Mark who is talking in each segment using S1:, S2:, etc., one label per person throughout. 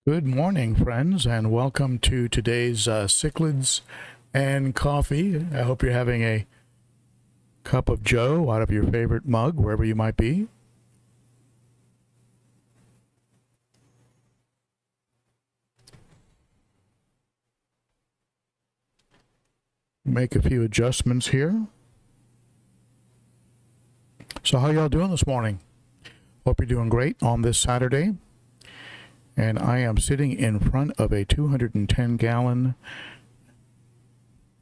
S1: Good morning, friends, and welcome to today's Cichlids and Coffee. I hope you're having a cup of joe out of your favorite mug, wherever you might be. Make a few adjustments here. So how y'all doing this morning? Hope you're doing great on this Saturday. And I am sitting in front of a 210-gallon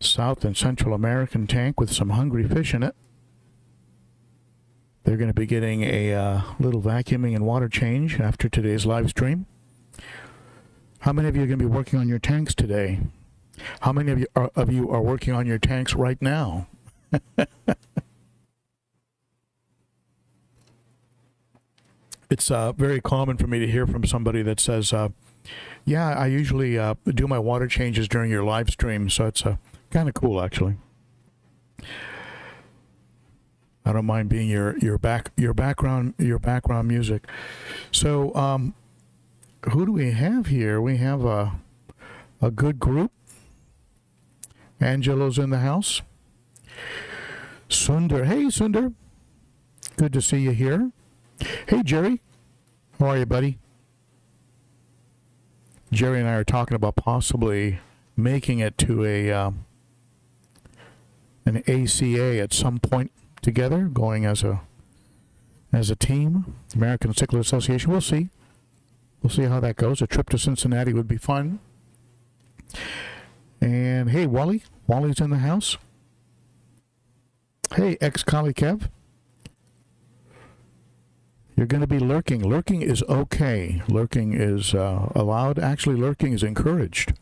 S1: South and Central American tank with some hungry fish in it. They're going to be getting a little vacuuming and water change after today's live stream. How many of you are going to be working on your tanks today? How many of you are working on your tanks right now? It's very common for me to hear from somebody that says, yeah, I usually do my water changes during your live stream, so it's kind of cool, actually. I don't mind being your background music. So, who do we have here? We have a good group. Angelo's in the house. Sundar, hey Sundar, good to see you here. Hey Jerry, how are you, buddy? Jerry and I are talking about possibly making it to an ACA at some point together, going as a team, American Cichlid Association. We'll see how that goes. A trip to Cincinnati would be fun. And hey, Wally's in the house. Hey, ex-colleague Kev. You're going to be lurking. Lurking is okay. Lurking is allowed. Actually, lurking is encouraged.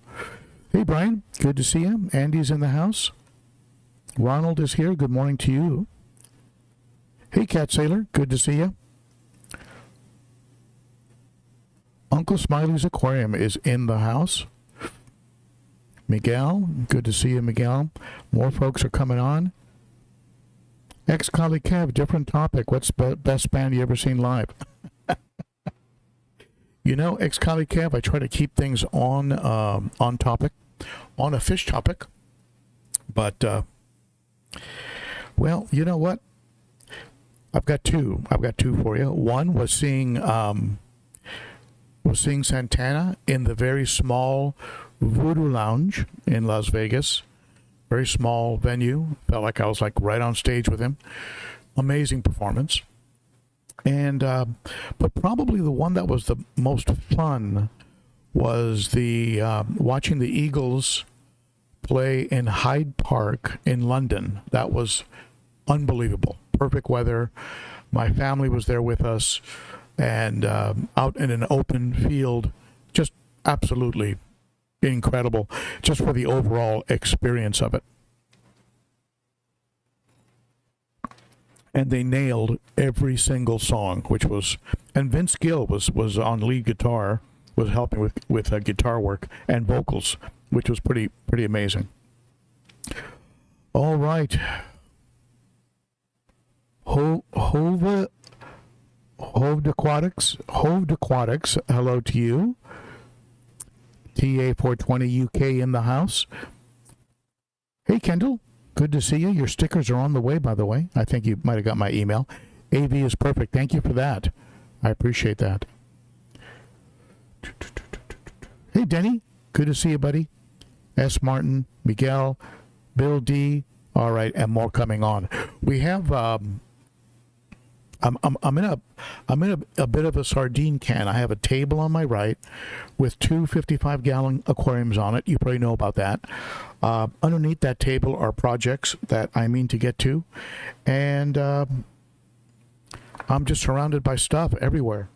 S1: Hey, Brian. Good to see you. Andy's in the house. Ronald is here. Good morning to you. Hey, Cat Sailor. Good to see you. Uncle Smiley's Aquarium is in the house. Miguel. Good to see you, Miguel. More folks are coming on. Ex-colleague Kev, different topic. What's best band you ever seen live? You know, ex-colleague Kev, I try to keep things on topic, on a fish topic. But, well, you know what? I've got two for you. One was seeing Santana in the very small Voodoo Lounge in Las Vegas. Very small venue. Felt like I was like right on stage with him. Amazing performance. And but probably the one that was the most fun was the watching the Eagles play in Hyde Park in London. That was unbelievable. Perfect weather. My family was there with us, and out in an open field. Just absolutely incredible, just for the overall experience of it. And they nailed every single song, which was, and Vince Gill was on lead guitar, was helping with guitar work and vocals, which was pretty amazing. All right, Hove Aquatics, hello to you. TA420 UK in the house. Hey, Kendall. Good to see you. Your stickers are on the way, by the way. I think you might have got my email. AV is perfect. Thank you for that. I appreciate that. Hey, Denny. Good to see you, buddy. S. Martin, Miguel, Bill D. All right, and more coming on. We have... I'm in a bit of a sardine can. I have a table on my right with two 55-gallon aquariums on it. You probably know about that. Underneath that table are projects that I mean to get to, and I'm just surrounded by stuff everywhere.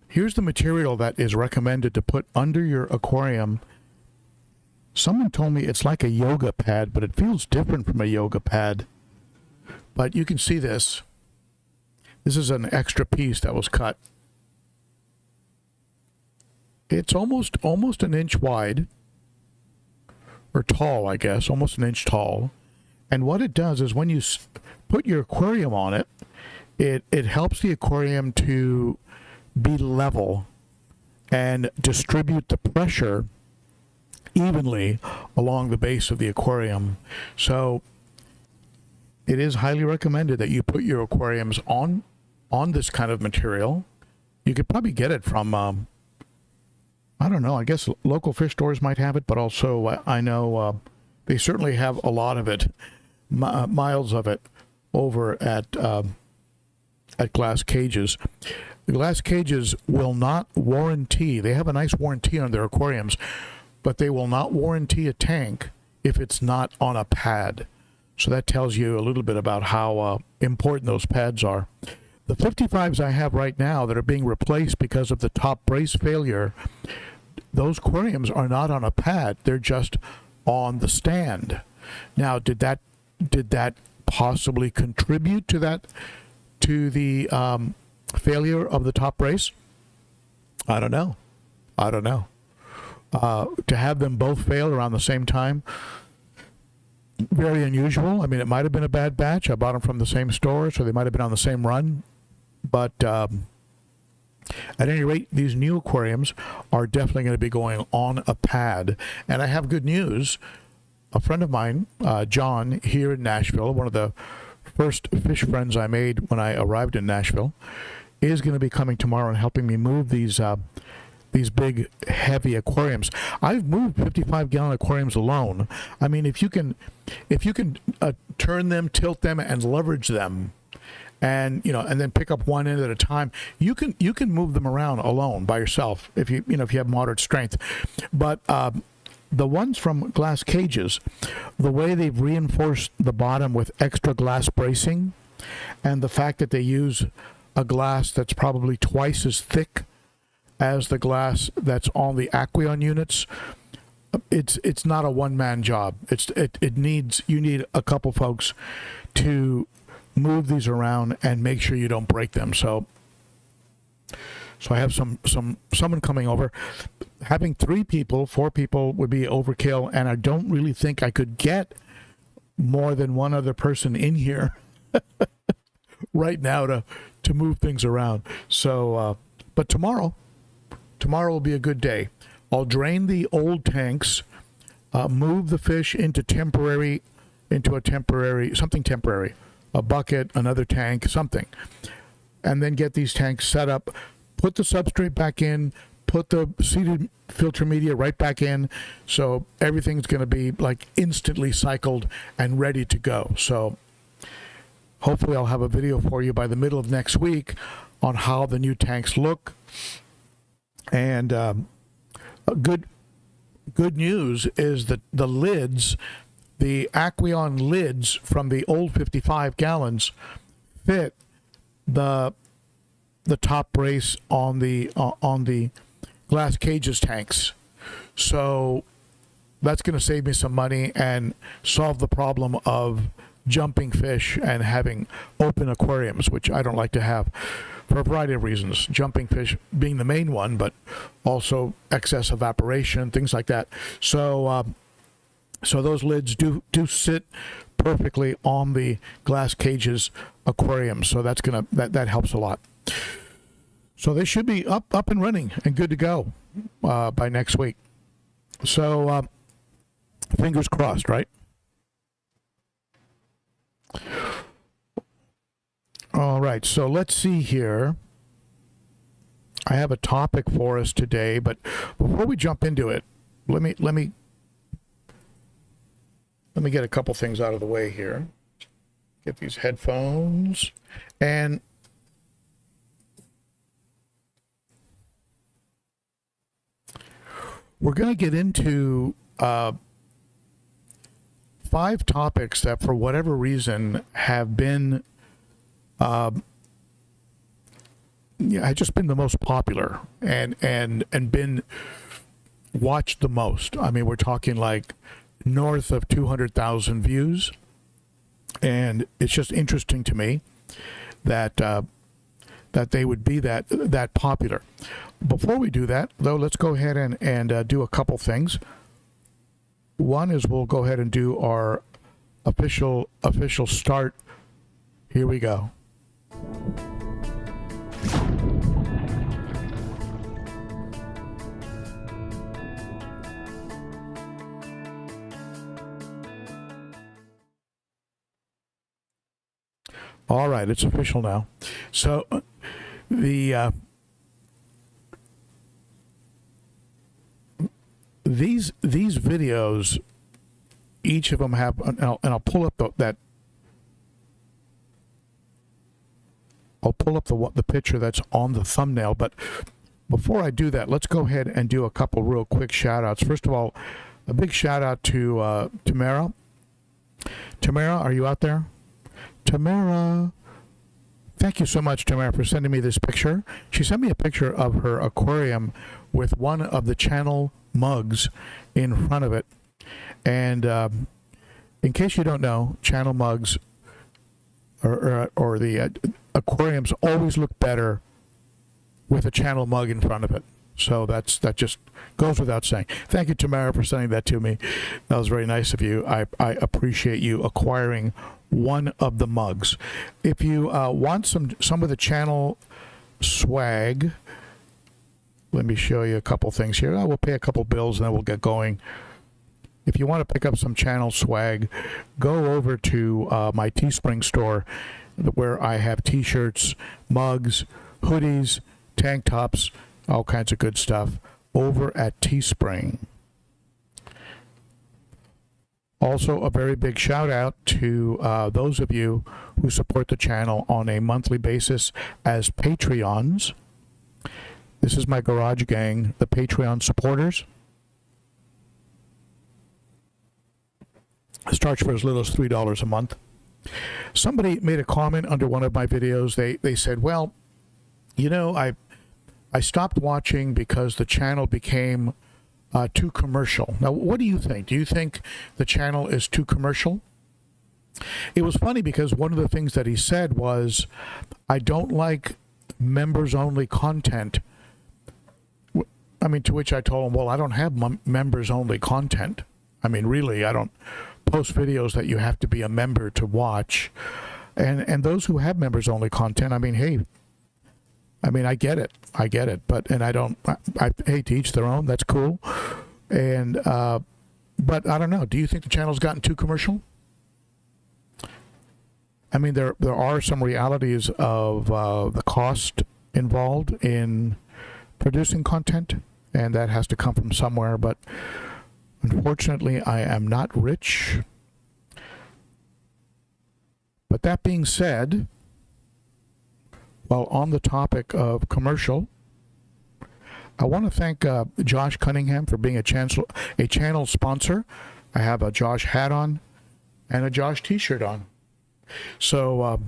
S1: Here's the material that is recommended to put under your aquarium. Someone told me it's like a yoga pad, but it feels different from a yoga pad. But you can see this. This is an extra piece that was cut. It's almost an inch wide, or tall, I guess, almost an inch tall. And what it does is when you put your aquarium on it, it helps the aquarium to be level and distribute the pressure evenly along the base of the aquarium. So it is highly recommended that you put your aquariums on this kind of material. You could probably get it from I don't know, I guess local fish stores might have it, but also I know they certainly have a lot of it, miles of it, over at Glass Cages. The Glass Cages will not warranty, they have a nice warranty on their aquariums, but they will not warranty a tank if it's not on a pad. So that tells you a little bit about how important those pads are. The 55s I have right now that are being replaced because of the top brace failure, those aquariums are not on a pad. They're just on the stand. Now, did that possibly contribute to the failure of the top brace? I don't know. To have them both fail around the same time, very unusual. I mean, it might have been a bad batch. I bought them from the same store, so they might have been on the same run. But at any rate, these new aquariums are definitely going to be going on a pad. And I have good news. A friend of mine, John, here in Nashville, one of the first fish friends I made when I arrived in Nashville, is going to be coming tomorrow and helping me move these big, heavy aquariums. I've moved 55-gallon aquariums alone. I mean, if you can turn them, tilt them, and leverage them, and and then pick up one end at a time, you can move them around alone by yourself if you have moderate strength. But the ones from Glass Cages, the way they've reinforced the bottom with extra glass bracing, and the fact that they use a glass that's probably twice as thick as the glass that's on the Aquarium units, it's not a one-man job. You need a couple folks to move these around and make sure you don't break them. So I have someone coming over. Having 4 people would be overkill, and I don't really think I could get more than one other person in here right now to move things around. So, but tomorrow will be a good day. I'll drain the old tanks, move the fish into something temporary, a bucket, another tank, something, and then get these tanks set up, put the substrate back in, put the seeded filter media right back in, so everything's going to be like instantly cycled and ready to go. So hopefully I'll have a video for you by the middle of next week on how the new tanks look. And good news is that the lids, the Aquarium lids from the old 55 gallons, fit the top brace on the Glass Cages tanks. So that's going to save me some money and solve the problem of jumping fish and having open aquariums, which I don't like to have for a variety of reasons. Jumping fish being the main one, but also excess evaporation, things like that. So those lids do sit perfectly on the Glass Cages aquarium. So that helps a lot. So they should be up and running and good to go by next week. So fingers crossed, right? All right, so let's see here. I have a topic for us today, but before we jump into it, let me get a couple things out of the way here. Get these headphones, and we're going to get into 5 topics that, for whatever reason, have been have just been the most popular and been watched the most. I mean, we're talking like north of 200,000 views, and it's just interesting to me that they would be that popular. Before we do that, though, let's go ahead and do a couple things. One is we'll go ahead and do our official start. Here we go. All right, it's official now. So the these videos, each of them have, and I'll pull up the picture that's on the thumbnail. But before I do that, let's go ahead and do a couple real quick shout outs. First of all, a big shout out to Tamara. Tamara, are you out there? Tamara, thank you so much, Tamara, for sending me this picture. She sent me a picture of her aquarium with one of the channel mugs in front of it. And in case you don't know, channel mugs or the aquariums always look better with a channel mug in front of it. So that just goes without saying. Thank you, Tamara, for sending that to me. That was very nice of you. I appreciate you acquiring one of the mugs. If you want some of the channel swag, let me show you a couple things here. I will pay a couple bills and then we'll get going. If you want to pick up some channel swag, go over to my Teespring store where I have t-shirts, mugs, hoodies, tank tops, all kinds of good stuff over at Teespring. Also, a very big shout out to those of you who support the channel on a monthly basis as Patreons. This is my garage gang, the Patreon supporters. It starts for as little as $3 a month. Somebody made a comment under one of my videos. They said, well, you know, I stopped watching because the channel became too commercial. Now, what do you think? Do you think the channel is too commercial? It was funny because one of the things that he said was, I don't like members-only content. I mean, to which I told him, well, I don't have members-only content. I mean, really, I don't post videos that you have to be a member to watch. And those who have members-only content, I mean, hey, I mean, I get it, but, and I hate to each their own, that's cool. And, but I don't know, do you think the channel's gotten too commercial? I mean, there are some realities of the cost involved in producing content, and that has to come from somewhere, but unfortunately, I am not rich. But that being said, while on the topic of commercial, I want to thank Josh Cunningham for being a channel sponsor. I have a Josh hat on and a Josh t-shirt on. So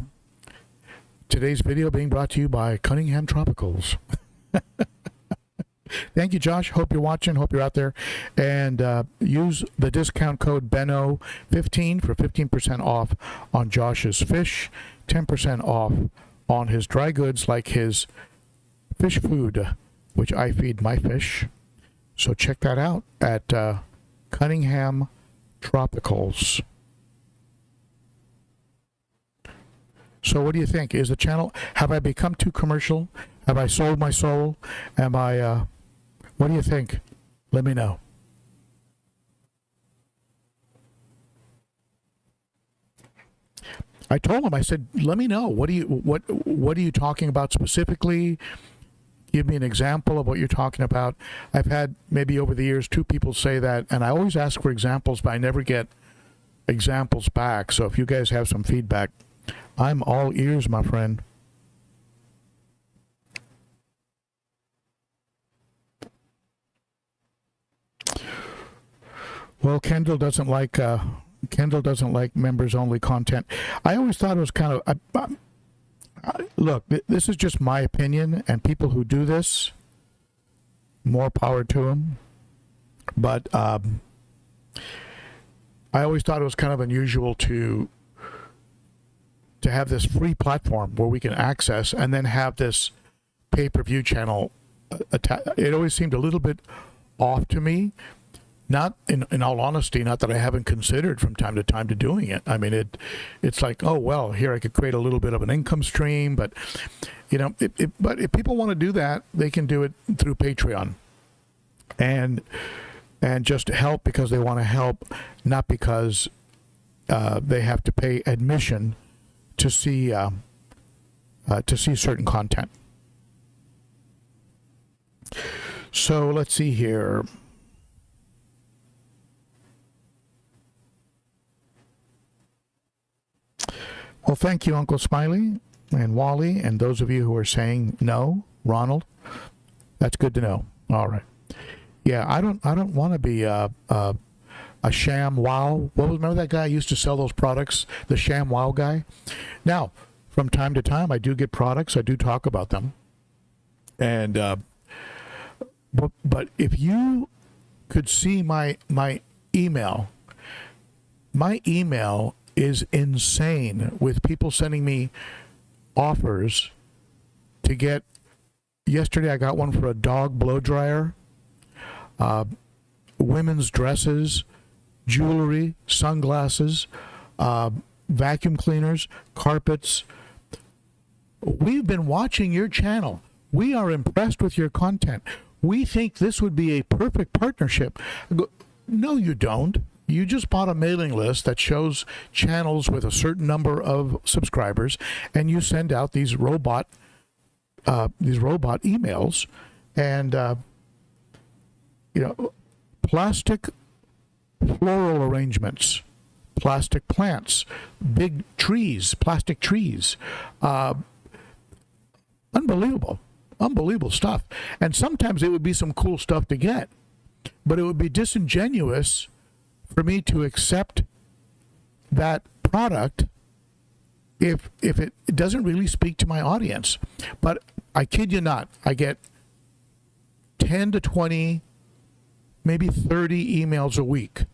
S1: today's video being brought to you by Cunningham Tropicals. Thank you, Josh. Hope you're watching. Hope you're out there. And use the discount code ben.o.cichlid for 15% off on Josh's fish, 10% off on his dry goods like his fish food, which I feed my fish. So check that out at Cunningham Tropicals. So what do you think? Is the channel, have I become too commercial? Have I sold my soul? Am I, what do you think? Let me know. I told him, I said, let me know. What are you talking about specifically? Give me an example of what you're talking about. I've had maybe over the years 2 people say that, and I always ask for examples, but I never get examples back. So if you guys have some feedback, I'm all ears, my friend. Well, Kendall doesn't like members only content. I always thought it was kind of look, this is just my opinion, and people who do this, more power to them. But I always thought it was kind of unusual to have this free platform where we can access and then have this pay-per-view channel. It always seemed a little bit off to me. Not in all honesty, not that I haven't considered from time to time to doing it. I mean, it's like, oh, well, here I could create a little bit of an income stream, but you know, but if people want to do that, they can do it through Patreon, and just help because they want to help, not because they have to pay admission to see certain content. So let's see here. Well, thank you, Uncle Smiley and Wally, and those of you who are saying no, Ronald. That's good to know. All right. Yeah, I don't want to be a sham wow. Remember that guy who used to sell those products, the sham wow guy? Now, from time to time, I do get products. I do talk about them. And but if you could see my email is insane with people sending me offers to get. Yesterday I got one for a dog blow dryer, women's dresses, jewelry, sunglasses, vacuum cleaners, carpets. We've been watching your channel. We are impressed with your content. We think this would be a perfect partnership. No, you don't. You just bought a mailing list that shows channels with a certain number of subscribers, and you send out these robot emails, and plastic floral arrangements, plastic plants, big trees, plastic trees, unbelievable stuff. And sometimes it would be some cool stuff to get, but it would be disingenuous for me to accept that product if it doesn't really speak to my audience. But I kid you not, I get 10 to 20, maybe 30 emails a week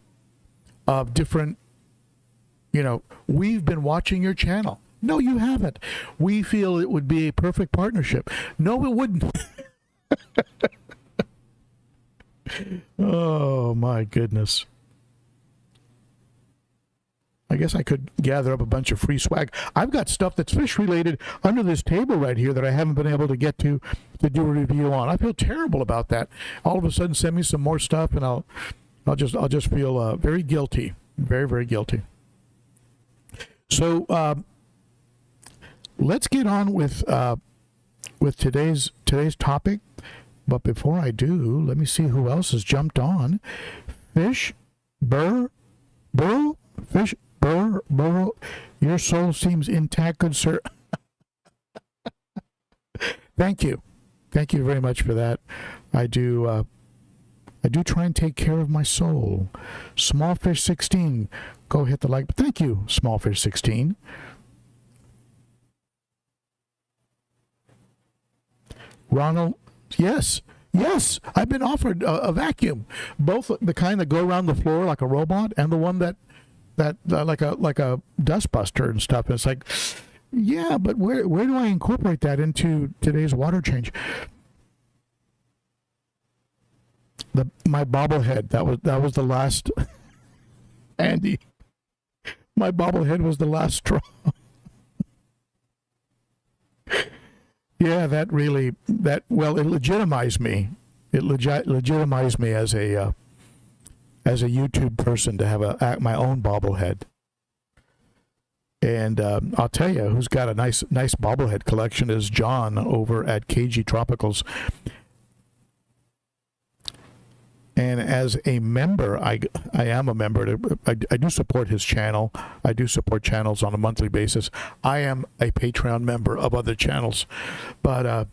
S1: of different, we've been watching your channel. No, you haven't. We feel it would be a perfect partnership. No, it wouldn't. Oh, my goodness. I guess I could gather up a bunch of free swag. I've got stuff that's fish related under this table right here that I haven't been able to get to do a review on. I feel terrible about that. All of a sudden, send me some more stuff, and I'll just feel very guilty, very, very guilty. So let's get on with today's topic. But before I do, let me see who else has jumped on. Fish, Burrow, Fish. Burrow, your soul seems intact, good sir. Thank you very much for that. I do try and take care of my soul. Smallfish 16, go hit the like. Thank you, Smallfish 16. Ronald, yes, I've been offered a vacuum, both the kind that go around the floor like a robot, and the one that like a dust buster and stuff. And it's like, yeah, but where do I incorporate that into today's water change? My bobblehead, that was the last. Andy, my bobblehead was the last straw. Yeah, it legitimized me. It legitimized me as a YouTube person to have my own bobblehead. And I'll tell you, who's got a nice bobblehead collection is John over at KG Tropicals. And as a member, I am a member. I do support his channel. I do support channels on a monthly basis. I am a Patreon member of other channels. But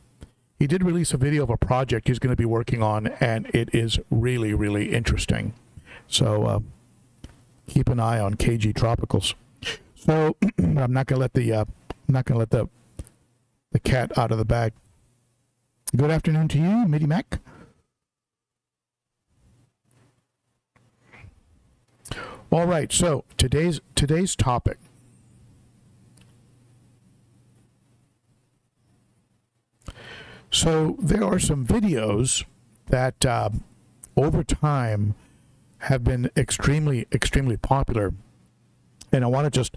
S1: he did release a video of a project he's going to be working on, and it is really, really interesting. So keep an eye on KG Tropicals. So I'm not gonna let the cat out of the bag. Good afternoon to you, Mitty Mac. All right, so today's topic. So there are some videos that over time have been extremely popular, and I want to just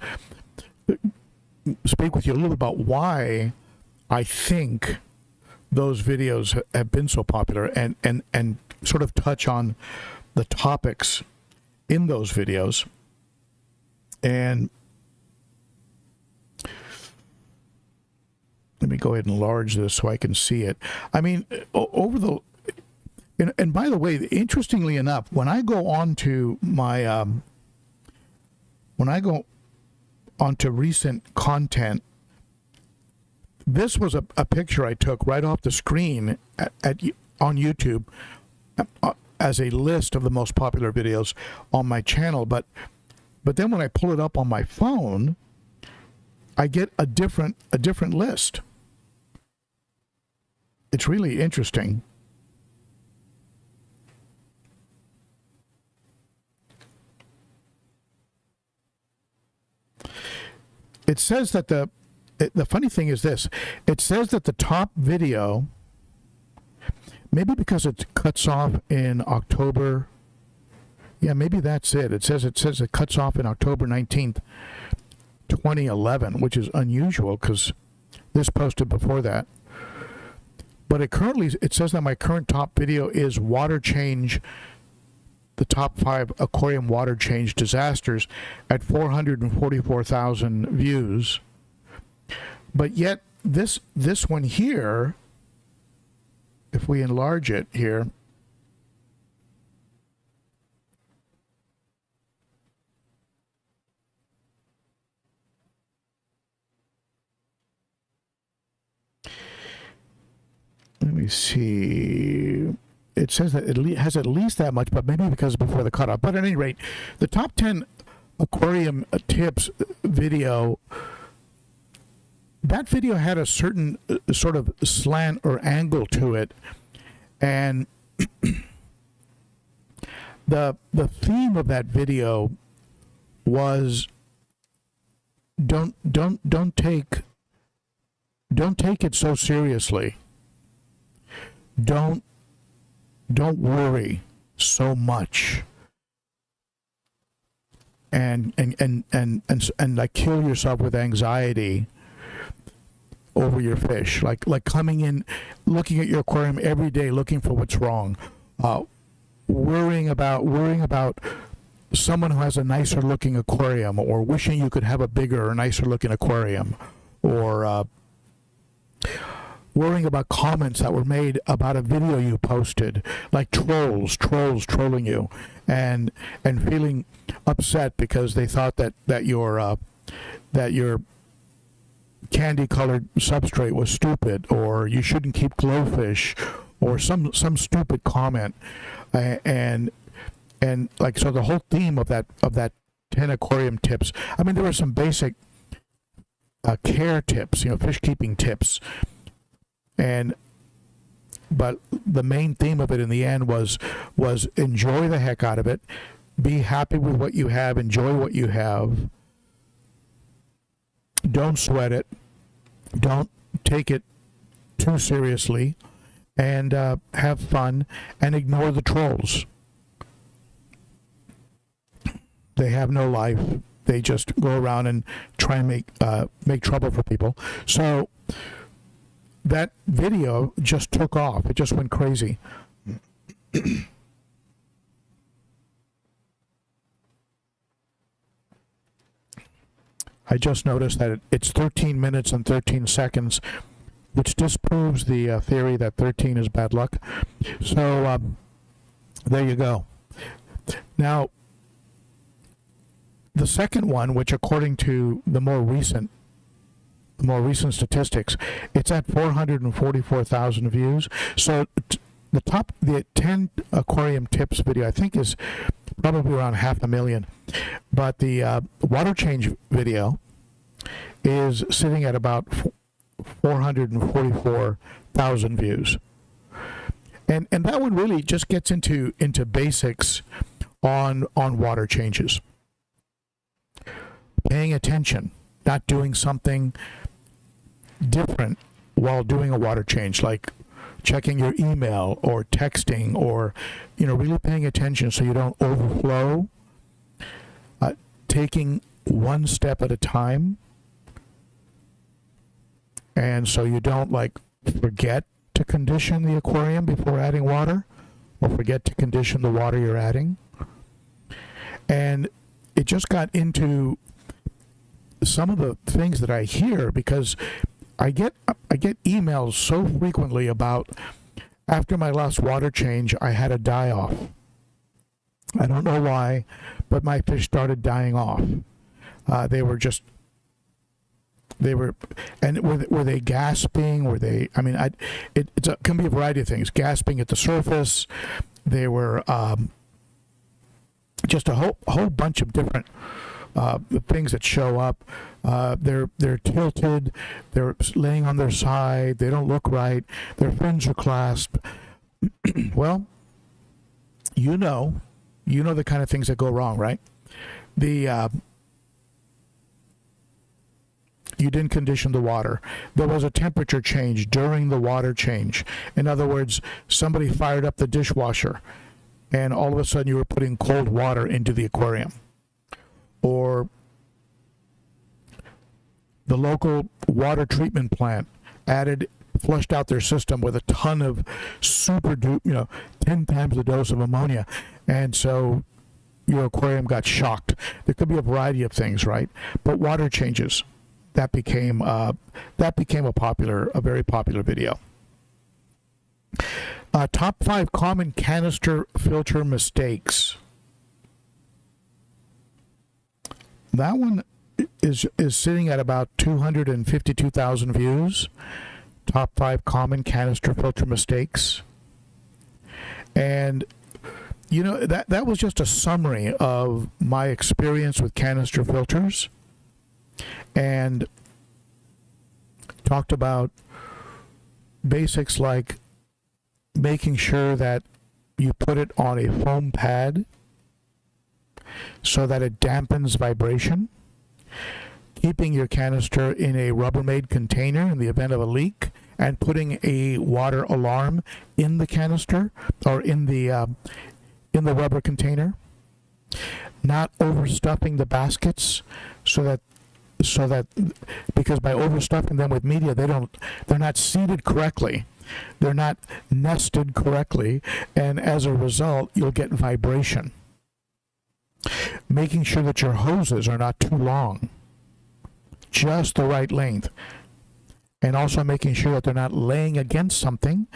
S1: speak with you a little about why I think those videos have been so popular, and sort of touch on the topics in those videos. And let me go ahead and enlarge this so I can see it. I mean, over the, and by the way, interestingly enough, when I go on to my, when I go onto recent content, this was a picture I took right off the screen on YouTube as a list of the most popular videos on my channel. But then when I pull it up on my phone, I get a different list. It's really interesting. It says that the funny thing is this. It says that the top video, maybe because it cuts off in October. Yeah, maybe that's it. It says it cuts off in October 19th, 2011, which is unusual because this posted before that. But it says that my current top video is water change, the top 5 aquarium water change disasters at 444,000 views. But yet this one here, if we enlarge it here, let me see. It says that it has at least that much, but maybe because before the cutoff. But at any rate, the top 10 aquarium tips video, that video had a certain sort of slant or angle to it, and the theme of that video was don't take it so seriously. Don't worry so much and like kill yourself with anxiety over your fish, like coming in, looking at your aquarium every day, looking for what's wrong, worrying about someone who has a nicer looking aquarium, or wishing you could have a bigger or nicer looking aquarium, or worrying about comments that were made about a video you posted, like trolls trolling you, and feeling upset because they thought that your candy colored substrate was stupid, or you shouldn't keep glowfish, or some stupid comment, and like, so the whole theme of that 10 aquarium tips. I mean, there were some basic care tips, fish keeping tips. But the main theme of it in the end was enjoy the heck out of it, be happy with what you have, enjoy what you have, don't sweat it, don't take it too seriously, and have fun, and ignore the trolls. They have no life. They just go around and try and make trouble for people. So that video just took off. It just went crazy. I just noticed that it's 13 minutes and 13 seconds, which disproves the theory that 13 is bad luck. So there you go. Now, the second one, which according to the more recent statistics, it's at 444,000 views. So the 10 aquarium tips video, I think, is probably around 500,000. But the water change video is sitting at about 444,000 views. And that one really just gets into basics on water changes. Paying attention, not doing something different while doing a water change, like checking your email or texting, or really paying attention so you don't overflow, taking one step at a time, and so you don't forget to condition the aquarium before adding water, or forget to condition the water you're adding. And it just got into some of the things that I hear, because I get emails so frequently about after my last water change, I had a die off. I don't know why, but my fish started dying off. And were they gasping? Were they? I mean, it can be a variety of things. Gasping at the surface. They were just a whole bunch of different things that show up. They're tilted. They're laying on their side. They don't look right. Their fins are clasped. Well, you know the kind of things that go wrong, right? You didn't condition the water. There was a temperature change during the water change. In other words, somebody fired up the dishwasher and all of a sudden you were putting cold water into the aquarium. Or the local water treatment plant flushed out their system with a ton of 10 times the dose of ammonia. And so your aquarium got shocked. There could be a variety of things, right? But water changes. That became a very popular video. Top 5 common canister filter mistakes. That one is sitting at about 252,000 views. Top 5 common canister filter mistakes. And that was just a summary of my experience with canister filters. And talked about basics like making sure that you put it on a foam pad so that it dampens vibration, keeping your canister in a Rubbermaid container in the event of a leak, and putting a water alarm in the canister or in the rubber container, not overstuffing the baskets so that because by overstuffing them with media, they're not seated correctly, they're not nested correctly, and as a result you'll get vibration. Making sure that your hoses are not too long, just the right length, and also making sure that they're not laying against something,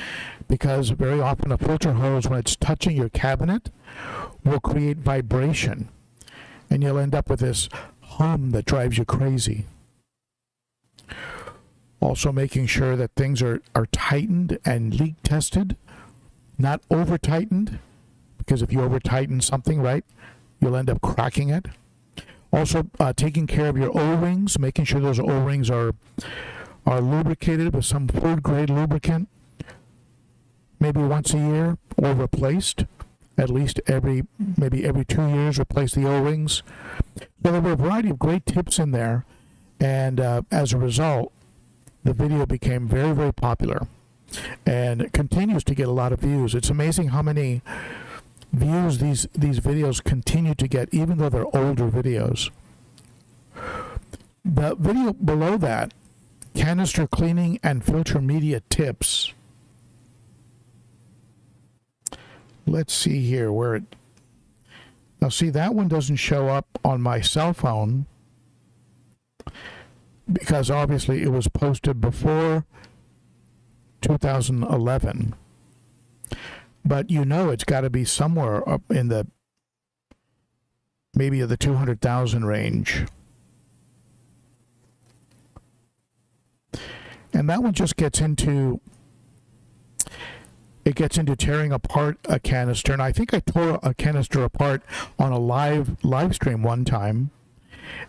S1: because very often a filter hose, when it's touching your cabinet, will create vibration, and you'll end up with this hum that drives you crazy. Also making sure that things are tightened and leak tested, not over tightened, because if you over tighten something, right, you'll end up cracking it. Also taking care of your O-rings, making sure those O-rings are lubricated with some food grade lubricant, maybe once a year, or replaced. At least maybe every 2 years, replace the O-rings. So there were a variety of great tips in there, and as a result, the video became very, very popular, and it continues to get a lot of views. It's amazing how many views these videos continue to get, even though they're older videos. The video below that, canister cleaning and filter media tips. Let's see here now see, that one doesn't show up on my cell phone because obviously it was posted before 2011. But it's got to be somewhere up in the maybe the 200,000 range. And that one just gets into tearing apart a canister. And I think I tore a canister apart on a live stream one time.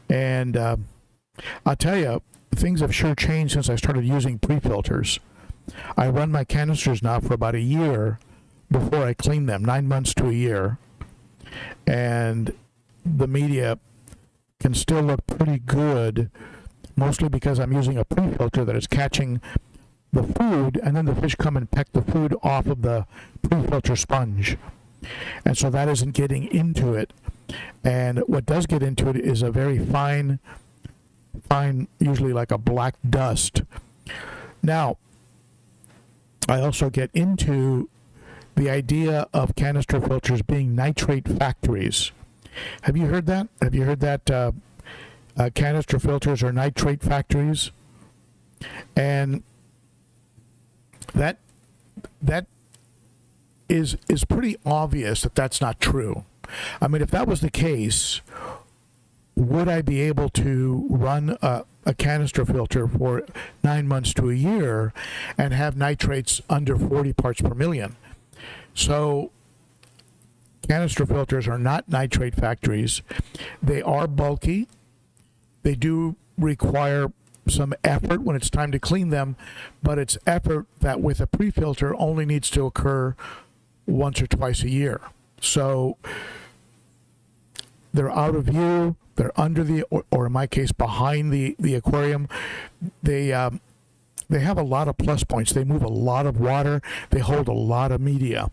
S1: And I'll tell you, things have sure changed since I started using pre-filters. I run my canisters now for about a year before I clean them, 9 months to a year. And the media can still look pretty good, mostly because I'm using a pre-filter that is catching the food, and then the fish come and peck the food off of the pre-filter sponge. And so that isn't getting into it. And what does get into it is a very fine, usually like a black dust. Now, I also get into the idea of canister filters being nitrate factories. Have you heard that? Have you heard that canister filters are nitrate factories? And that is pretty obvious that that's not true. I mean, if that was the case, would I be able to run a canister filter for 9 months to a year and have nitrates under 40 parts per million? So canister filters are not nitrate factories. They are bulky. They do require some effort when it's time to clean them, but it's effort that with a pre-filter only needs to occur once or twice a year. So they're out of view, they're under the, or in my case, behind the aquarium. They have a lot of plus points. They move a lot of water. They hold a lot of media.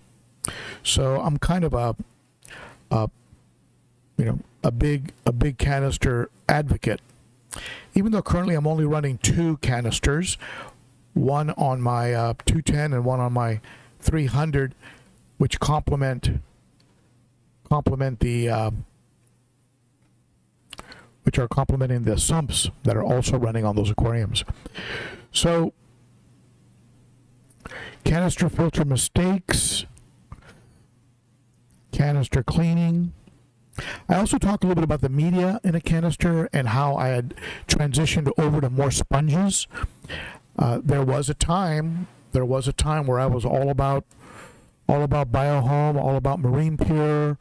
S1: So I'm kind of a big canister advocate. Even though currently I'm only running 2 canisters, one on my 210 and one on my 300, which complement the which are complementing the sumps that are also running on those aquariums. So canister filter mistakes, canister cleaning. I also talk a little bit about the media in a canister and how I had transitioned over to more sponges. There was a time where I was all about BioHome, all about Marine Pure,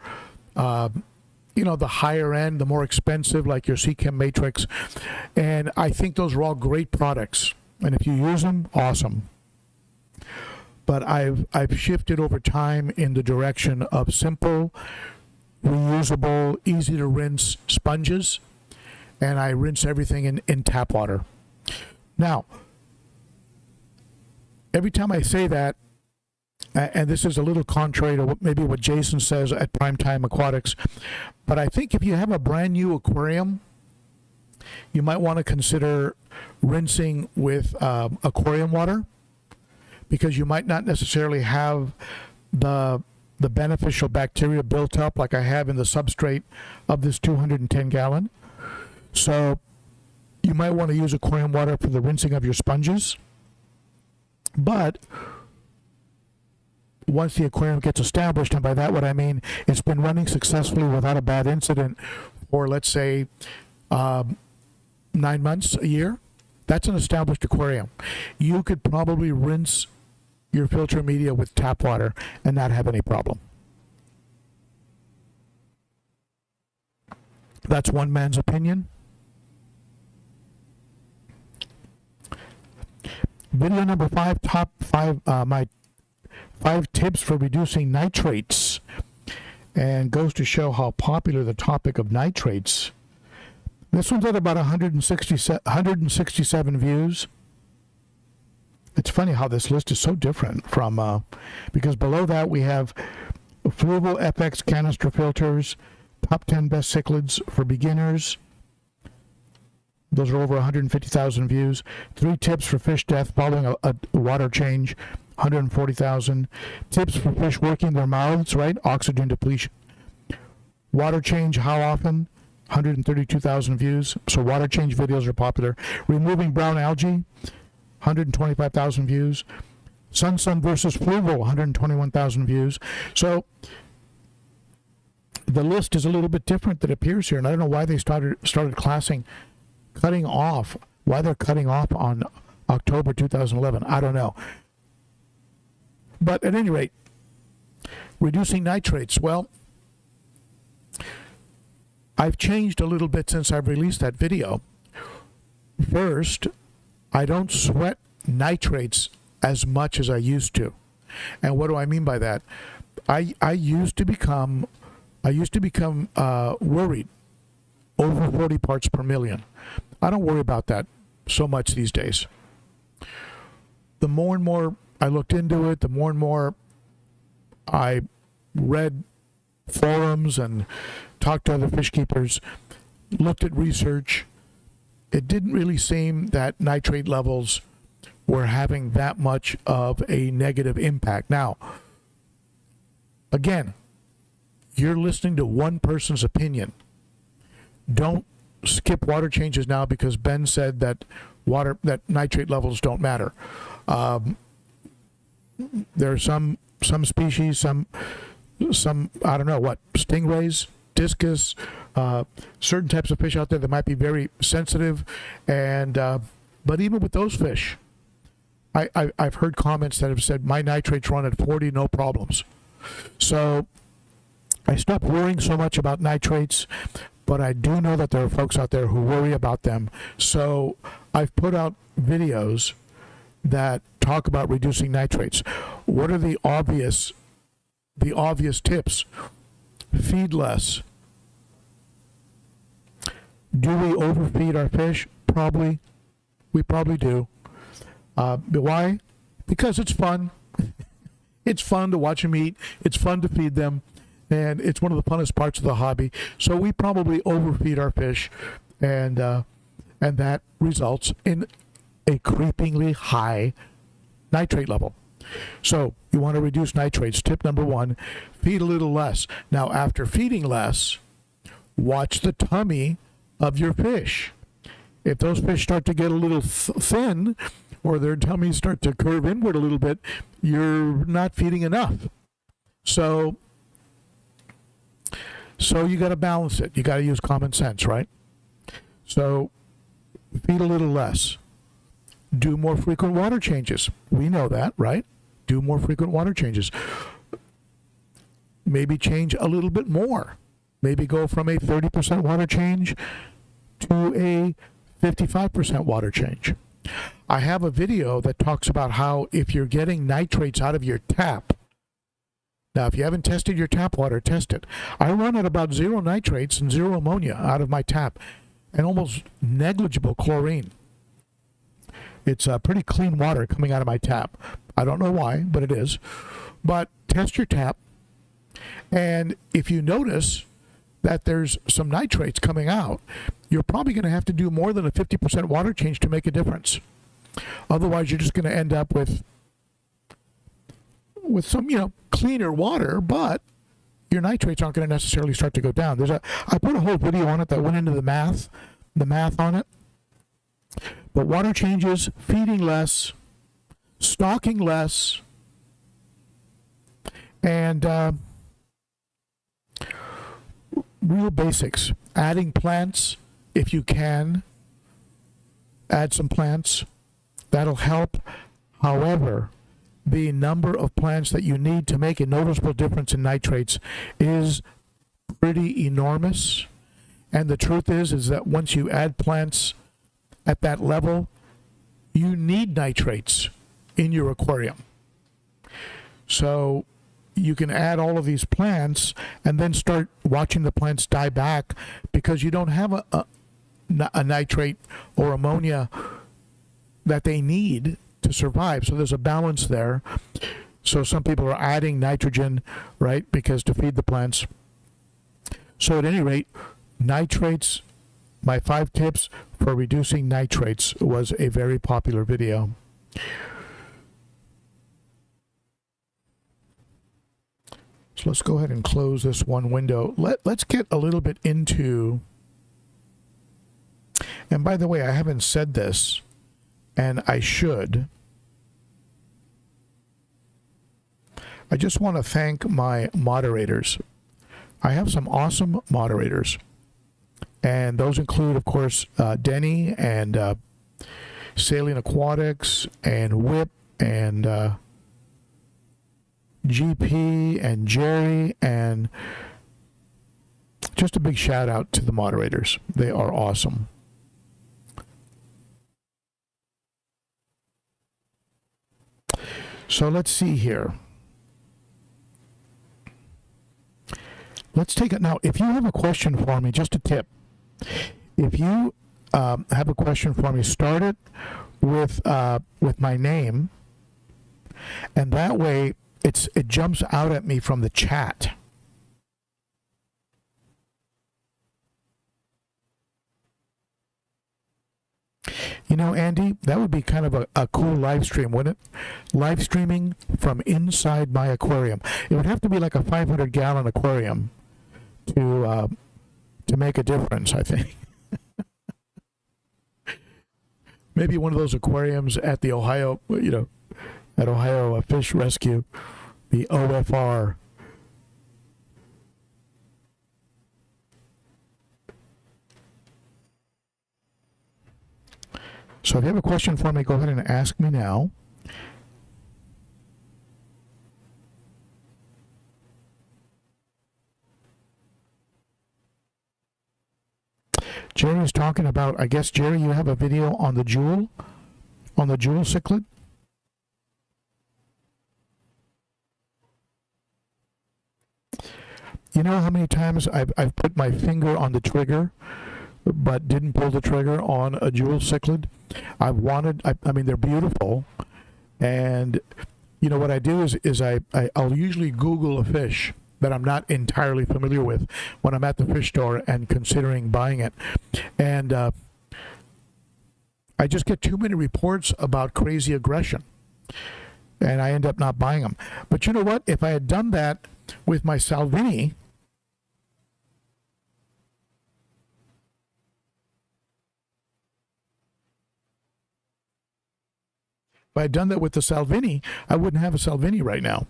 S1: the higher end, the more expensive, like your Seachem Matrix. And I think those are all great products. And if you use them, awesome. But I've shifted over time in the direction of simple, reusable, easy to rinse sponges. And I rinse everything in tap water. Now, every time I say that, and this is a little contrary to what Jason says at Primetime Aquatics, but I think if you have a brand new aquarium, you might want to consider rinsing with aquarium water, because you might not necessarily have the beneficial bacteria built up like I have in the substrate of this 210 gallon. So you might want to use aquarium water for the rinsing of your sponges. But once the aquarium gets established, and by that what I mean, it's been running successfully without a bad incident for, let's say, 9 months, a year, that's an established aquarium. You could probably rinse your filter media with tap water and not have any problem. That's one man's opinion. Video number 5, my 5 tips for reducing nitrates, and goes to show how popular the topic of nitrates. This one's at about 167 views. It's funny how this list is so different from, because below that we have Fluval FX canister filters, top 10 best cichlids for beginners. Those are over 150,000 views. 3 tips for fish death following a water change, 140,000. Tips for fish working their mouths, right? Oxygen depletion. Water change, how often? 132,000 views. So water change videos are popular. Removing brown algae, 125,000 views. Sun versus Fluval, 121,000 views. So the list is a little bit different than it appears here, and I don't know why they started cutting off. Why they're cutting off on October 2011, I don't know. But at any rate, reducing nitrates. Well, I've changed a little bit since I've released that video. First, I don't sweat nitrates as much as I used to. And what do I mean by that? I used to become worried over 40 parts per million. I don't worry about that so much these days. The more and more I looked into it, the more and more I read forums and talked to other fish keepers, looked at research. It didn't really seem that nitrate levels were having that much of a negative impact. Now, again, you're listening to one person's opinion. Don't skip water changes now because Ben said that nitrate levels don't matter. There are some species, some I don't know what, stingrays, discus, certain types of fish out there that might be very sensitive, and but even with those fish, I've heard comments that have said my nitrates run at 40, no problems. So I stopped worrying so much about nitrates, but I do know that there are folks out there who worry about them. So I've put out videos that talk about reducing nitrates. What are the obvious tips? Feed less. Do we overfeed our fish? Probably. We probably do. Why? Because it's fun. It's fun to watch them eat. It's fun to feed them. And it's one of the funnest parts of the hobby. So we probably overfeed our fish, and that results in a creepingly high nitrate level. So you want to reduce nitrates. Tip number 1, feed a little less. Now, after feeding less, watch the tummy of your fish. If those fish start to get a little thin, or their tummies start to curve inward a little bit, you're not feeding enough. So you got to balance it. You got to use common sense, right? So feed a little less. Do more frequent water changes. We know that, right? Do more frequent water changes. Maybe change a little bit more. Maybe go from a 30% water change to a 55% water change. I have a video that talks about how if you're getting nitrates out of your tap, now if you haven't tested your tap water, test it. I run at about 0 nitrates and 0 ammonia out of my tap, and almost negligible chlorine. It's pretty clean water coming out of my tap. I don't know why, but it is. But test your tap, and if you notice that there's some nitrates coming out, you're probably going to have to do more than a 50% water change to make a difference. Otherwise, you're just going to end up with some, cleaner water, but your nitrates aren't going to necessarily start to go down. I put a whole video on it that went into the math on it. But water changes, feeding less, stocking less, and real basics. Adding plants, if you can, add some plants. That'll help. However, the number of plants that you need to make a noticeable difference in nitrates is pretty enormous. And the truth is that once you add plants at that level, you need nitrates in your aquarium. So you can add all of these plants and then start watching the plants die back because you don't have a nitrate or ammonia that they need to survive. So there's a balance there. So some people are adding nitrogen, right, because to feed the plants. So at any rate, nitrates, my 5 tips for reducing nitrates, was a very popular video. So let's go ahead and close this one window. Let's get a little bit into, and by the way, I haven't said this, and I should. I just want to thank my moderators. I have some awesome moderators. And those include, of course, Denny and Salinis Aquatics and Whip and GP and Jerry, and just a big shout out to the moderators. They are awesome. So let's see here. Let's take it now. If you have a question for me, just a tip. If you have a question for me, start it with my name, and that way it jumps out at me from the chat. You know, Andy, that would be kind of a cool live stream, wouldn't it? Live streaming from inside my aquarium. It would have to be like a 500-gallon aquarium to make a difference, I think. maybe one of those aquariums at the Ohio, at Ohio Fish Rescue, the OFR. So if you have a question for me, go ahead and ask me now. Jerry's talking about, I guess, Jerry, you have a video on the jewel cichlid? You know how many times I've put my finger on the trigger but didn't pull the trigger on a jewel cichlid? I mean, they're beautiful. And, you know, what I do is I'll usually Google a fish that I'm not entirely familiar with when I'm at the fish store and considering buying it. And I just get too many reports about crazy aggression. And I end up not buying them. But you know what? If I had done that with my Salvini, if I had done that with the Salvini, I wouldn't have a Salvini right now.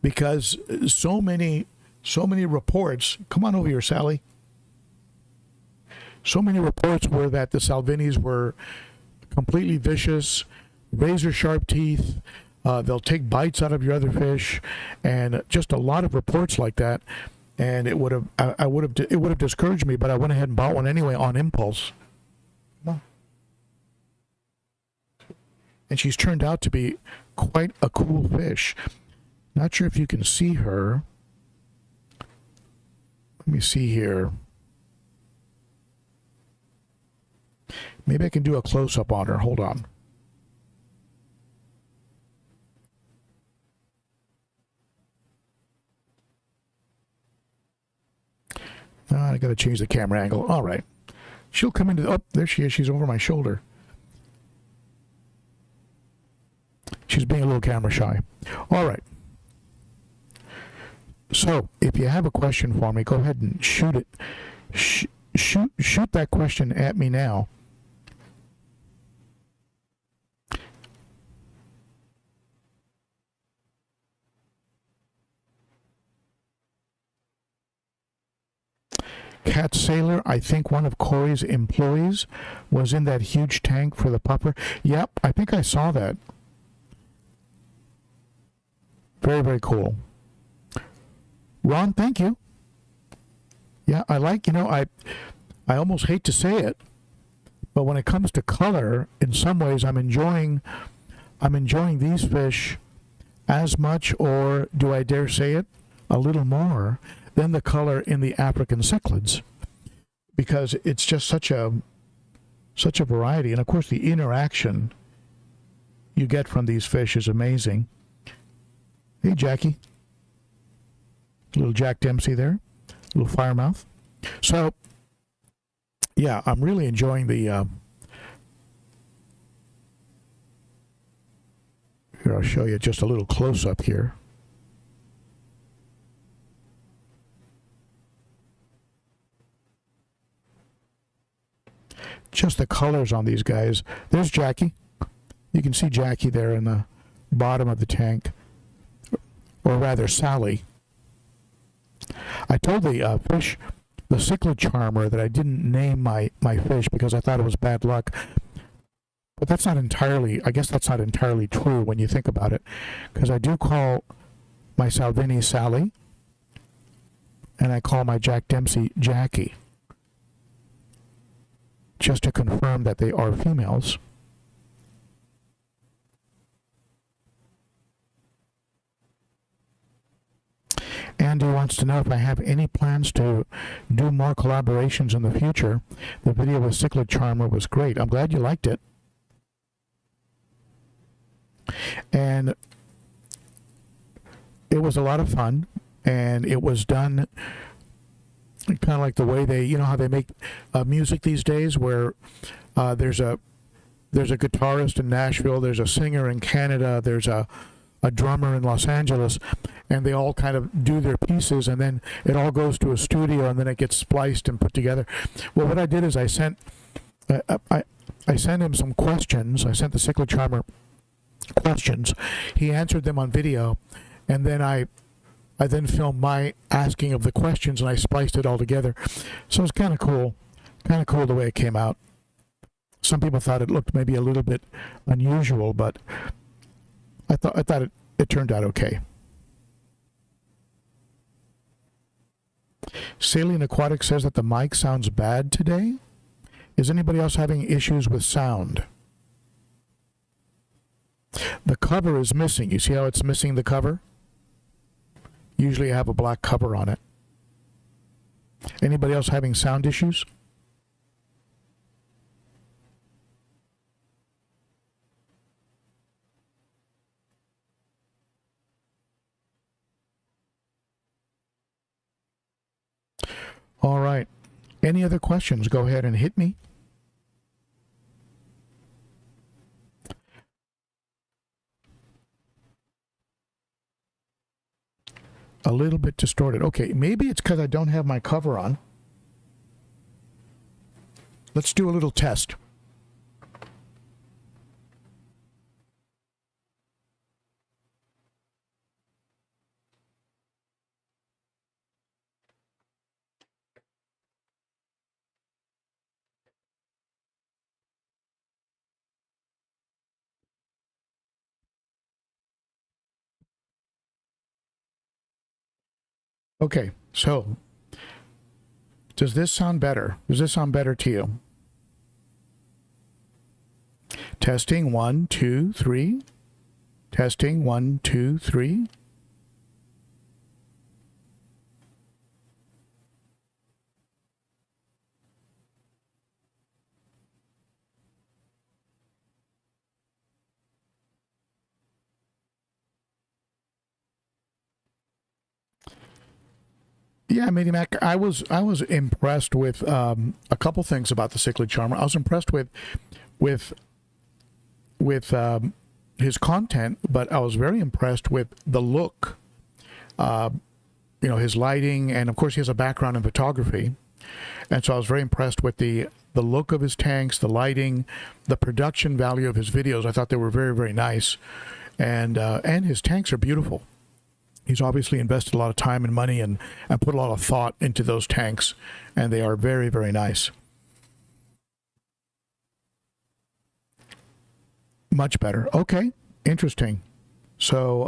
S1: Because so many reports, come on over here, Sally. So many reports were that the Salvinis were completely vicious, razor sharp teeth, they'll take bites out of your other fish, and just a lot of reports like that. And it would have discouraged me, but I went ahead and bought one anyway on impulse. And she's turned out to be quite a cool fish. Not sure if you can see her. Let me see here. Maybe I can do a close-up on her. Hold on. I got to change the camera angle. All right. She'll come into the... Oh, there she is. She's over my shoulder. She's being a little camera shy. All right. So, if you have a question for me, go ahead and shoot it. Shoot that question at me now. Cat Sailor, I think one of Corey's employees was in that huge tank for the pupper. Yep, I think I saw that. Very, very cool. Ron, thank you. Yeah, I like, I almost hate to say it, but when it comes to color, in some ways I'm enjoying these fish as much, or do I dare say it, a little more than the color in the African cichlids, because it's just such a variety. And of course the interaction you get from these fish is amazing. Hey, Jackie. Little Jack Dempsey there. Little firemouth. So, yeah, I'm really enjoying the... here, I'll show you just a little close-up here. Just the colors on these guys. There's Jackie. You can see Jackie there in the bottom of the tank. Or rather, Sally. I told the fish, the cichlid charmer, that I didn't name my fish because I thought it was bad luck. But that's not entirely, I guess that's not entirely true when you think about it. Because I do call my Salvini Sally, and I call my Jack Dempsey Jackie. Just to confirm that they are females. Andy wants to know if I have any plans to do more collaborations in the future. The video with Cichlid Charmer was great. I'm glad you liked it. And it was a lot of fun, and it was done kind of like the way they, how they make music these days, where there's a guitarist in Nashville, there's a singer in Canada, there's a drummer in Los Angeles, and they all kind of do their pieces, and then it all goes to a studio, and then it gets spliced and put together. Well, what I did is I sent, I sent him some questions. I sent the Cichlid Charmer questions. He answered them on video, and then I then filmed my asking of the questions, and I spliced it all together. So it's kind of cool. Kind of cool the way it came out. Some people thought it looked maybe a little bit unusual, but I thought it turned out okay. Salient Aquatics says that the mic sounds bad today. Is anybody else having issues with sound? The cover is missing. You see how it's missing the cover? Usually I have a black cover on it. Anybody else having sound issues? All right. Any other questions? Go ahead and hit me. A little bit distorted. Okay, maybe it's because I don't have my cover on. Let's do a little test. Okay, so does this sound better? Does this sound better to you? Testing 1, 2, 3. Testing 1, 2, 3. Yeah, Matey Mac, I was impressed with a couple things about the Cichlid Charmer. I was impressed with his content, but I was very impressed with the look. You know, his lighting, and of course he has a background in photography, and so I was very impressed with the look of his tanks, the lighting, the production value of his videos. I thought they were very, very nice, and his tanks are beautiful. He's obviously invested a lot of time and money and put a lot of thought into those tanks, and they are very, very nice. Much better. Okay, interesting. So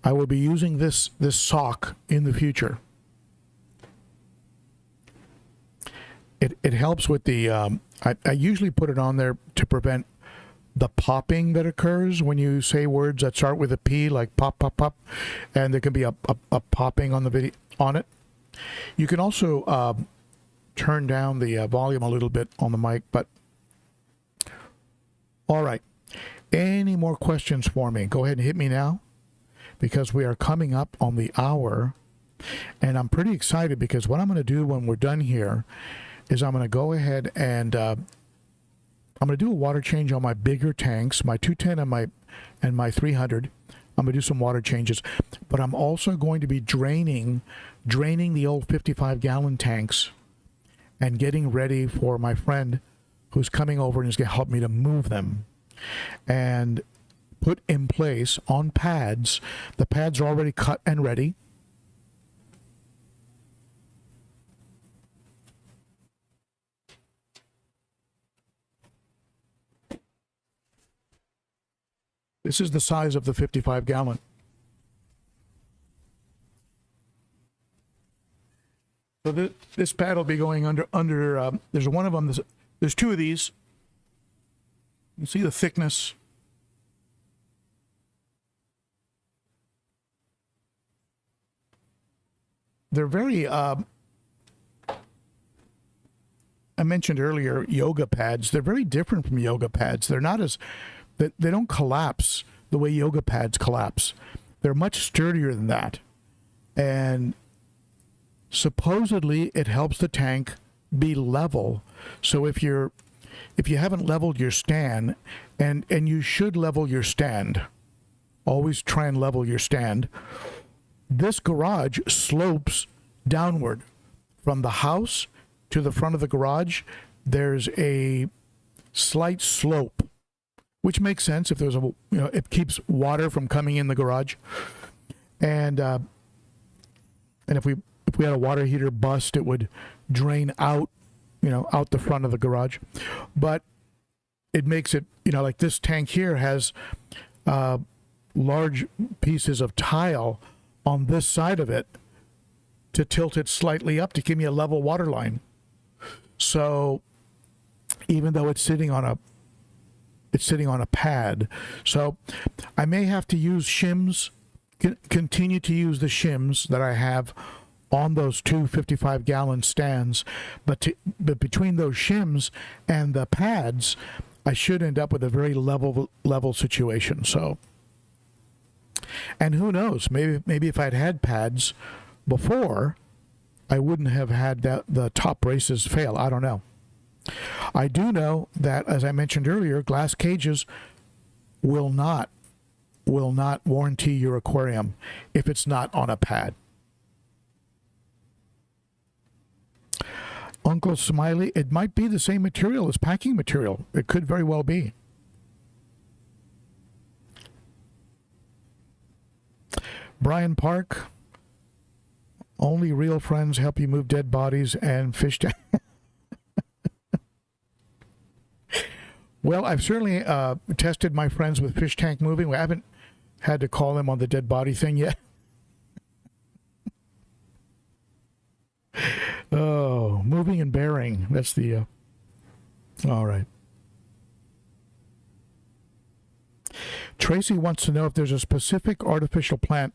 S1: I will be using this sock in the future. It helps with the I usually put it on there to prevent the popping that occurs when you say words that start with a P, like pop, pop, pop, and there can be a popping on the video on it. You can also turn down the volume a little bit on the mic, but all right. Any more questions for me? Go ahead and hit me now, because we are coming up on the hour, and I'm pretty excited because what I'm going to do when we're done here is I'm going to go ahead and I'm going to do a water change on my bigger tanks, my 210 and my 300. I'm going to do some water changes, but I'm also going to be draining the old 55-gallon tanks and getting ready for my friend who's coming over and is going to help me to move them and put in place on pads. The pads are already cut and ready. This is the size of the 55-gallon. So this pad will be going under there's one of them, there's two of these. You see the thickness. They're very, I mentioned earlier, yoga pads. They're very different from yoga pads. They're not as, they don't collapse the way yoga pads collapse. They're much sturdier than that. And supposedly it helps the tank be level. So if you haven't leveled your stand, and you should level your stand, always try and level your stand. This garage slopes downward from the house to the front of the garage. there's a slight slope, which makes sense if there's it keeps water from coming in the garage. And if we had a water heater bust, it would drain out, out the front of the garage. But it makes it, like this tank here has large pieces of tile on this side of it to tilt it slightly up to give me a level water line. So even though it's sitting on a pad, so I may have to use shims, continue to use the shims that I have on those two 55-gallon stands, but between those shims and the pads, I should end up with a very level situation. So, and who knows, maybe if I'd had pads before, I wouldn't have had the top braces fail. I don't know. I do know that, as I mentioned earlier, glass cages will not warranty your aquarium if it's not on a pad. Uncle Smiley, it might be the same material as packing material. It could very well be. Brian Park, only real friends help you move dead bodies and fish tank. Well, I've certainly tested my friends with fish tank moving. We haven't had to call them on the dead body thing yet. Oh, moving and bearing. That's the... all right. Tracy wants to know if there's a specific artificial plant.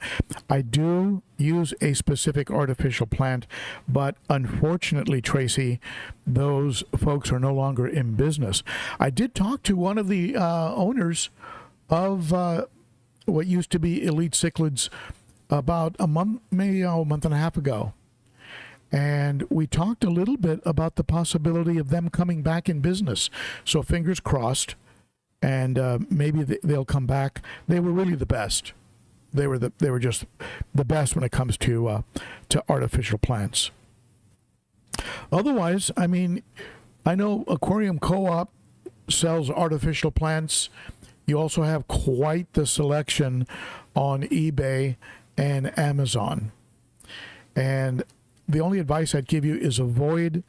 S1: I do use a specific artificial plant, but unfortunately, Tracy, those folks are no longer in business. I did talk to one of the owners of what used to be Elite Cichlids about a month, maybe a month and a half ago. And we talked a little bit about the possibility of them coming back in business. So fingers crossed. And maybe they'll come back. They were really the best. They were just the best when it comes to artificial plants. Otherwise, I mean, I know Aquarium Co-op sells artificial plants. You also have quite the selection on eBay and Amazon. And the only advice I'd give you is avoid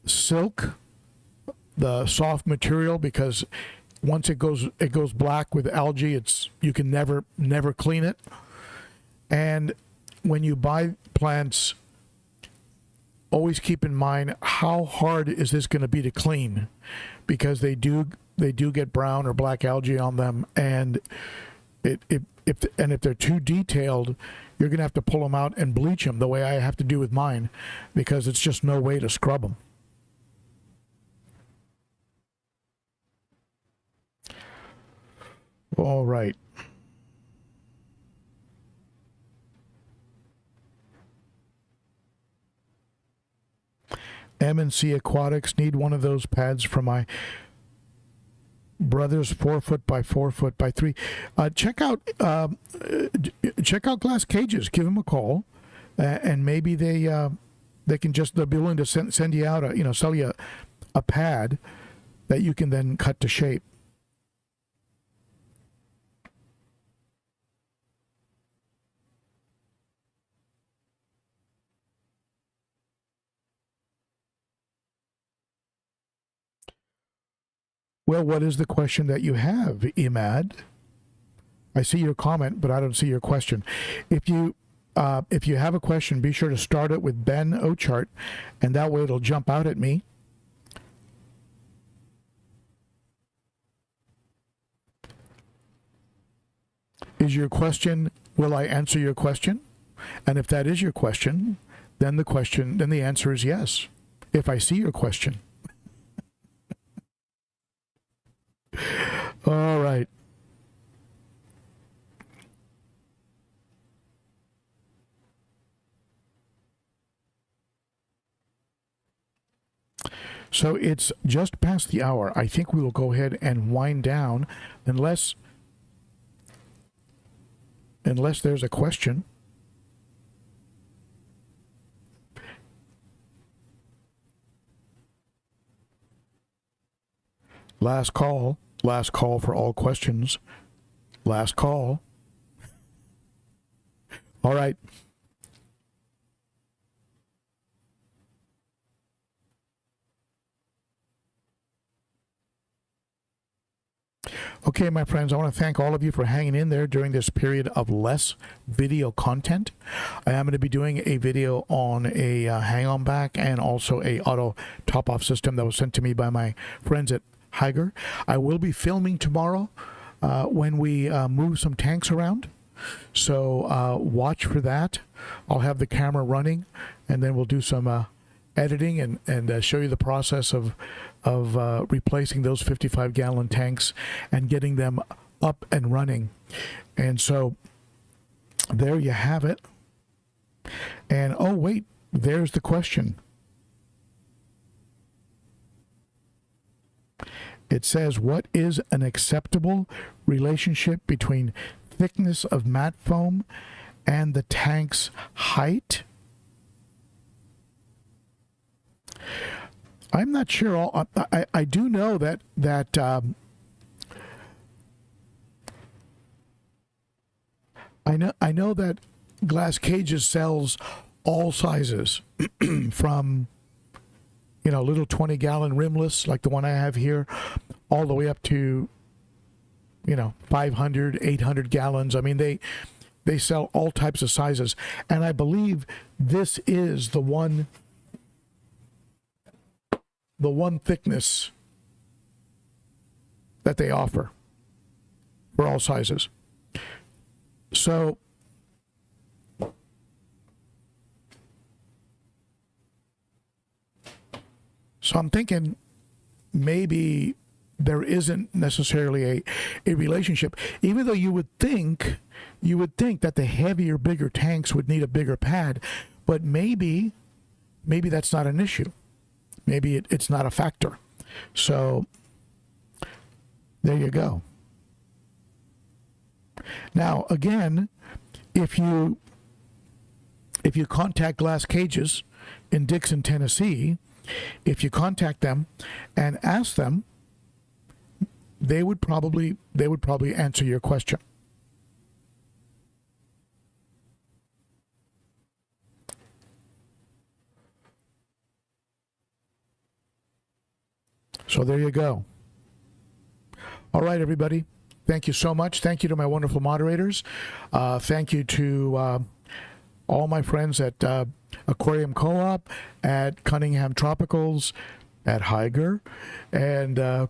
S1: silk, the soft material, because once it goes black with algae, you can never clean it. And when you buy plants, always keep in mind how hard is this going to be to clean, because they do get brown or black algae on them, and if they're too detailed, you're going to have to pull them out and bleach them the way I have to do with mine, because it's just no way to scrub them. All right. M&C Aquatics, need one of those pads for my brother's 4 foot by 4 foot by 3. Check out Glass Cages. Give them a call, and maybe they'll be willing to send you out sell you a pad that you can then cut to shape. Well, what is the question that you have, Imad? I see your comment, but I don't see your question. If you have a question, be sure to start it with ben.o.cichlid, and that way it'll jump out at me. Is your question, will I answer your question? And if that is your question, then the answer is yes, if I see your question. All right. So it's just past the hour. I think we will go ahead and wind down, unless there's a question. Last call for all questions. Last call. All right. Okay, my friends, I want to thank all of you for hanging in there during this period of less video content. I am going to be doing a video on a hang-on back and also a auto top-off system that was sent to me by my friends at Higer. I will be filming tomorrow when we move some tanks around. So watch for that. I'll have the camera running, and then we'll do some editing and show you the process of replacing those 55-gallon tanks and getting them up and running. And so there you have it. And oh wait, there's the question. It says, what is an acceptable relationship between thickness of mat foam and the tank's height? I'm not sure. I do know that I know that Glass Cages sells all sizes from little 20-gallon rimless like the one I have here, all the way up to 500, 800 gallons. I mean, they sell all types of sizes, and I believe this is the one thickness that they offer for all sizes. So I'm thinking maybe there isn't necessarily a relationship, even though you would think that the heavier, bigger tanks would need a bigger pad, but maybe that's not an issue. Maybe it's not a factor. So there you go. Now, again, if you contact Glass Cages in Dixon, Tennessee, if you contact them and ask them, they would probably answer your question. So there you go. All right, everybody. Thank you so much. Thank you to my wonderful moderators. Thank you to all my friends at Aquarium Co-op, at Cunningham Tropicals, at Higer, and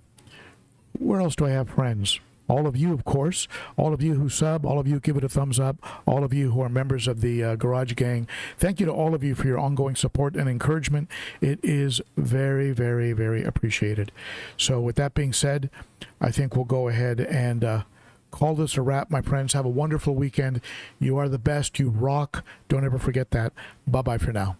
S1: where else do I have friends? All of you, of course. All of you who sub, all of you give it a thumbs up, all of you who are members of the Garage Gang. Thank you to all of you for your ongoing support and encouragement. It is very, very, very appreciated. So with that being said, I think we'll go ahead and call this a wrap, my friends. Have a wonderful weekend. You are the best. You rock. Don't ever forget that. Bye-bye for now.